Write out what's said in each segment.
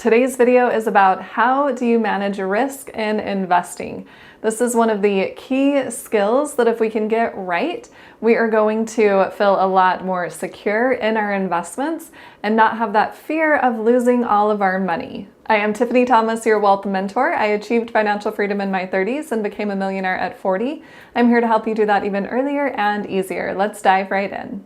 Today's video is about how do you manage risk in investing. This is one of the key skills that if we can get right, we are going to feel a lot more secure in our investments and not have that fear of losing all of our money. I am Tiffany Thomas, your wealth mentor. I achieved financial freedom in my 30s and became a millionaire at 40. I'm here to help you do that even earlier and easier. Let's dive right in.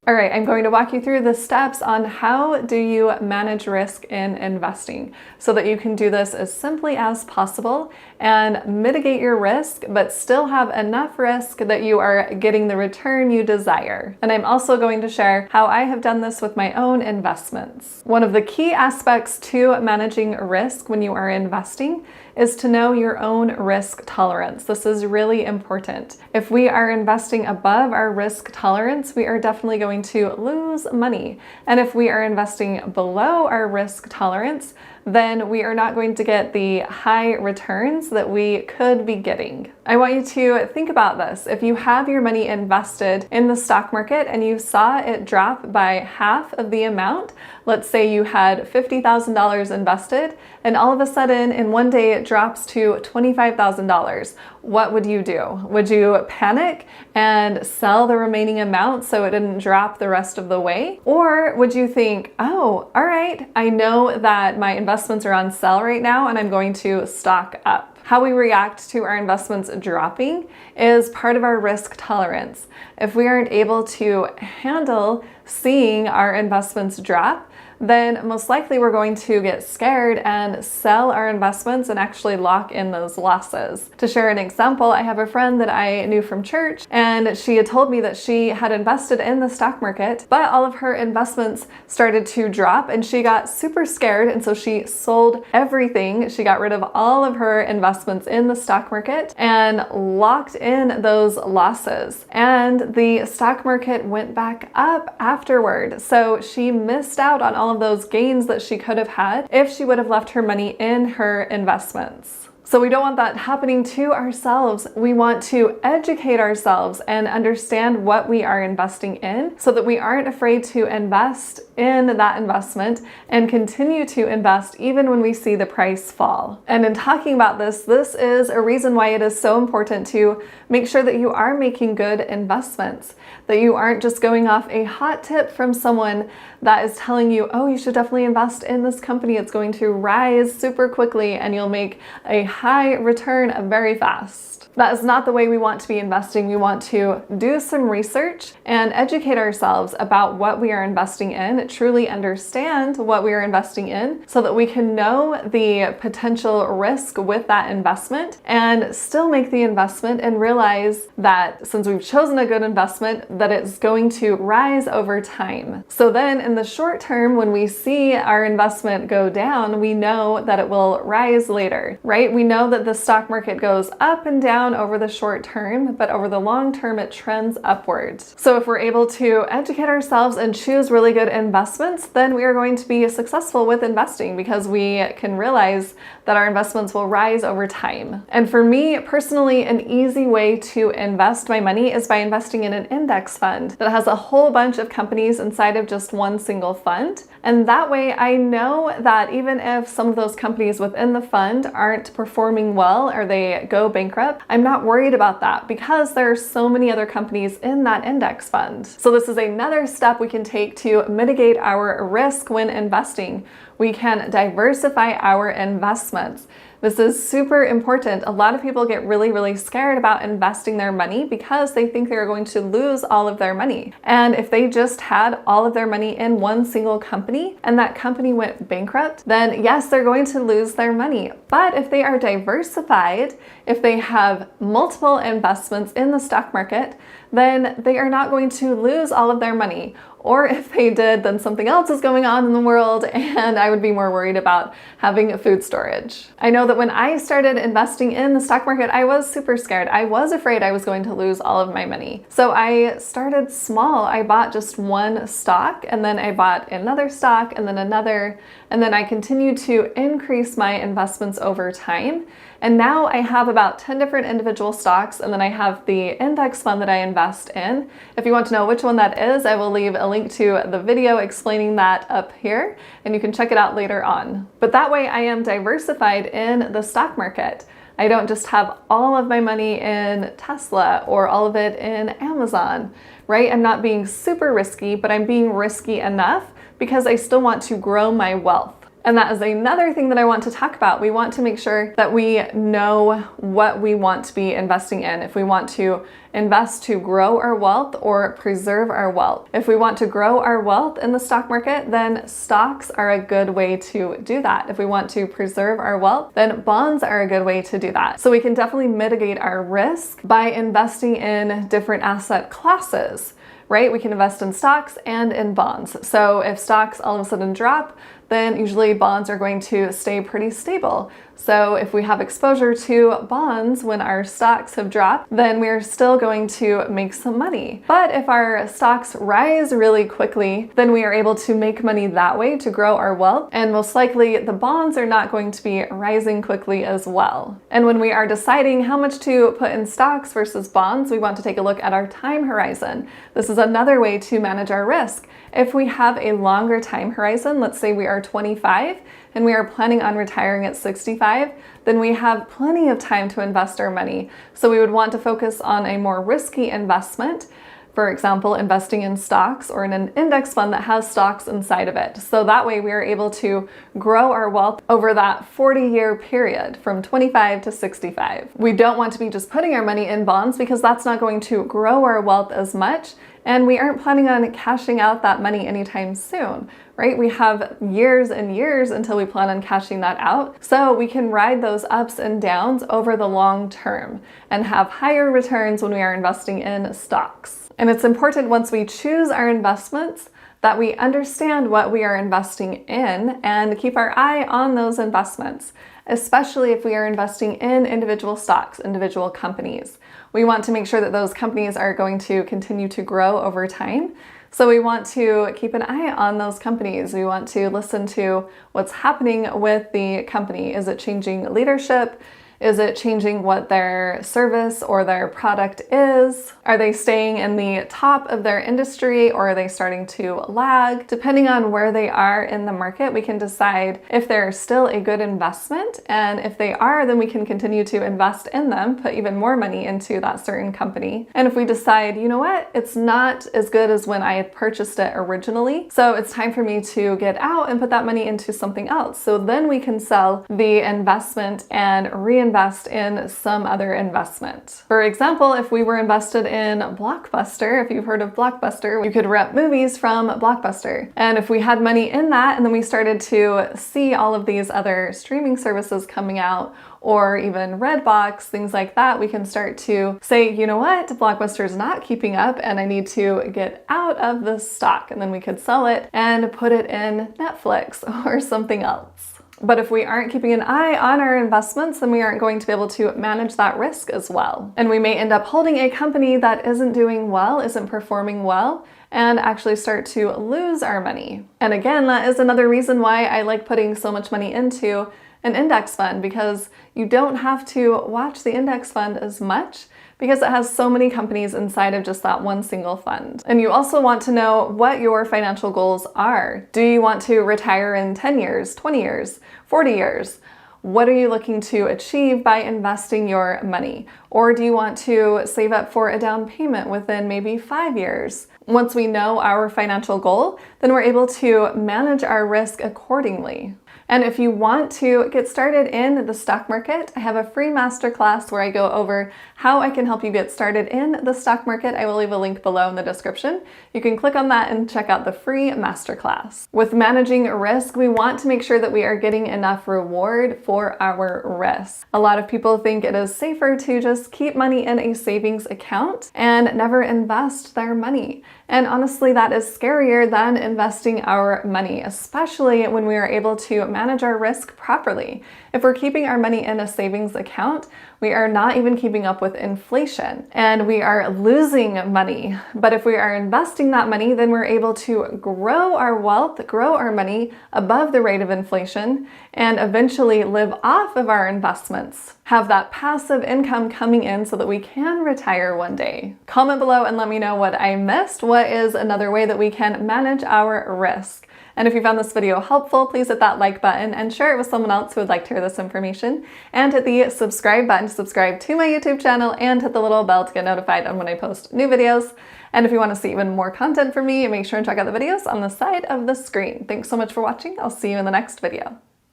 All right, I'm going to walk you through the steps on how do you manage risk in investing so that you can do this as simply as possible and mitigate your risk, but still have enough risk that you are getting the return you desire. And I'm also going to share how I have done this with my own investments. One of the key aspects to managing risk when you are investing is to know your own risk tolerance. This is really important. If we are investing above our risk tolerance, we are definitely going to lose money. And if we are investing below our risk tolerance, then we are not going to get the high returns that we could be getting. I want you to think about this. If you have your money invested in the stock market and you saw it drop by half of the amount, let's say you had $50,000 invested and all of a sudden in one day it drops to $25,000, what would you do? Would you panic and sell the remaining amount so it didn't drop the rest of the way? Or would you think, oh, all right, I know that my investments are on sale right now and I'm going to stock up? How we react to our investments dropping is part of our risk tolerance. If we aren't able to handle seeing our investments drop, then most likely we're going to get scared and sell our investments and actually lock in those losses. To share an example, I have a friend that I knew from church and she had told me that she had invested in the stock market, but all of her investments started to drop and she got super scared, and so she sold everything. She got rid of all of her investments in the stock market and locked in those losses. And the stock market went back up afterward. So she missed out on all of those gains that she could have had if she would have left her money in her investments. So we don't want that happening to ourselves. We want to educate ourselves and understand what we are investing in so that we aren't afraid to invest in that investment and continue to invest even when we see the price fall. And in talking about this is a reason why it is so important to make sure that you are making good investments, that you aren't just going off a hot tip from someone that is telling you, oh, you should definitely invest in this company. It's going to rise super quickly and you'll make a high return very fast. That is not the way we want to be investing. We want to do some research and educate ourselves about what we are investing in, truly understand what we are investing in so that we can know the potential risk with that investment and still make the investment and realize that since we've chosen a good investment, that it's going to rise over time. So then in the short term, when we see our investment go down, we know that it will rise later, right? We know that the stock market goes up and down over the short term, but over the long term, it trends upwards. So if we're able to educate ourselves and choose really good investments, then we are going to be successful with investing because we can realize that our investments will rise over time. And for me personally, an easy way to invest my money is by investing in an index fund that has a whole bunch of companies inside of just one single fund. And that way I know that even if some of those companies within the fund aren't performing well or they go bankrupt, I'm not worried about that because there are so many other companies in that index fund. So this is another step we can take to mitigate our risk when investing. We can diversify our investments. This is super important. A lot of people get really scared about investing their money because they think they're going to lose all of their money. And if they just had all of their money in one single company and that company went bankrupt, then yes, they're going to lose their money. But if they are diversified, if they have multiple investments in the stock market, then they are not going to lose all of their money. Or if they did, then something else is going on in the world and I would be more worried about having food storage. I know that when I started investing in the stock market, I was super scared. I was afraid I was going to lose all of my money. So I started small. I bought just one stock and then I bought another stock and then another, and then I continued to increase my investments over time. And now I have about 10 different individual stocks, and then I have the index fund that I invest in. If you want to know which one that is, I will leave a link to the video explaining that up here, and you can check it out later on. But that way I am diversified in the stock market. I don't just have all of my money in Tesla or all of it in Amazon, right? I'm not being super risky, but I'm being risky enough because I still want to grow my wealth. And that is another thing that I want to talk about. We want to make sure that we know what we want to be investing in. If we want to invest to grow our wealth or preserve our wealth. If we want to grow our wealth in the stock market, then stocks are a good way to do that. If we want to preserve our wealth, then bonds are a good way to do that. So we can definitely mitigate our risk by investing in different asset classes, right? We can invest in stocks and in bonds. So if stocks all of a sudden drop, then usually bonds are going to stay pretty stable. So if we have exposure to bonds when our stocks have dropped, then we're still going to make some money. But if our stocks rise really quickly, then we are able to make money that way to grow our wealth. And most likely the bonds are not going to be rising quickly as well. And when we are deciding how much to put in stocks versus bonds, we want to take a look at our time horizon. This is another way to manage our risk. If we have a longer time horizon, let's say we are 25 and we are planning on retiring at 65, then we have plenty of time to invest our money. So we would want to focus on a more risky investment. For example, investing in stocks or in an index fund that has stocks inside of it. So that way we are able to grow our wealth over that 40-year period from 25 to 65. We don't want to be just putting our money in bonds because that's not going to grow our wealth as much. And we aren't planning on cashing out that money anytime soon, right? We have years and years until we plan on cashing that out. So we can ride those ups and downs over the long term and have higher returns when we are investing in stocks. And it's important once we choose our investments that we understand what we are investing in and keep our eye on those investments, especially if we are investing in individual stocks, individual companies. We want to make sure that those companies are going to continue to grow over time. So we want to keep an eye on those companies. We want to listen to what's happening with the company. Is it changing leadership? Is it changing what their service or their product is? Are they staying in the top of their industry or are they starting to lag? Depending on where they are in the market, we can decide if they're still a good investment. And if they are, then we can continue to invest in them, put even more money into that certain company. And if we decide, you know what, it's not as good as when I had purchased it originally, so it's time for me to get out and put that money into something else. So then we can sell the investment and reinvest in some other investment. For example, if we were invested in Blockbuster, if you've heard of Blockbuster, you could rent movies from Blockbuster. And if we had money in that and then we started to see all of these other streaming services coming out, or even Redbox, things like that, we can start to say, you know what, Blockbuster is not keeping up and I need to get out of this stock. And then we could sell it and put it in Netflix or something else. But if we aren't keeping an eye on our investments, then we aren't going to be able to manage that risk as well. And we may end up holding a company that isn't doing well, isn't performing well, and actually start to lose our money. And again, that is another reason why I like putting so much money into an index fund, because you don't have to watch the index fund as much because it has so many companies inside of just that one single fund. And you also want to know what your financial goals are. Do you want to retire in 10 years, 20 years, 40 years? What are you looking to achieve by investing your money? Or do you want to save up for a down payment within maybe 5 years? Once we know our financial goal, then we're able to manage our risk accordingly. And if you want to get started in the stock market, I have a free masterclass where I go over how I can help you get started in the stock market. I will leave a link below in the description. You can click on that and check out the free masterclass. With managing risk, we want to make sure that we are getting enough reward for our risk. A lot of people think it is safer to just keep money in a savings account and never invest their money. And honestly, that is scarier than investing our money, especially when we are able to manage our risk properly. If we're keeping our money in a savings account, We are not even keeping up with inflation and we are losing money. But if we are investing that money, then we're able to grow our wealth, grow our money above the rate of inflation, and eventually live off of our investments. Have that passive income coming in so that we can retire one day. Comment below and let me know what I missed. What is another way that we can manage our risk? And if you found this video helpful, please hit that like button and share it with someone else who would like to hear this information. And hit the subscribe button to subscribe to my YouTube channel and hit the little bell to get notified on when I post new videos. And if you want to see even more content from me, make sure and check out the videos on the side of the screen. Thanks so much for watching. I'll see you in the next video.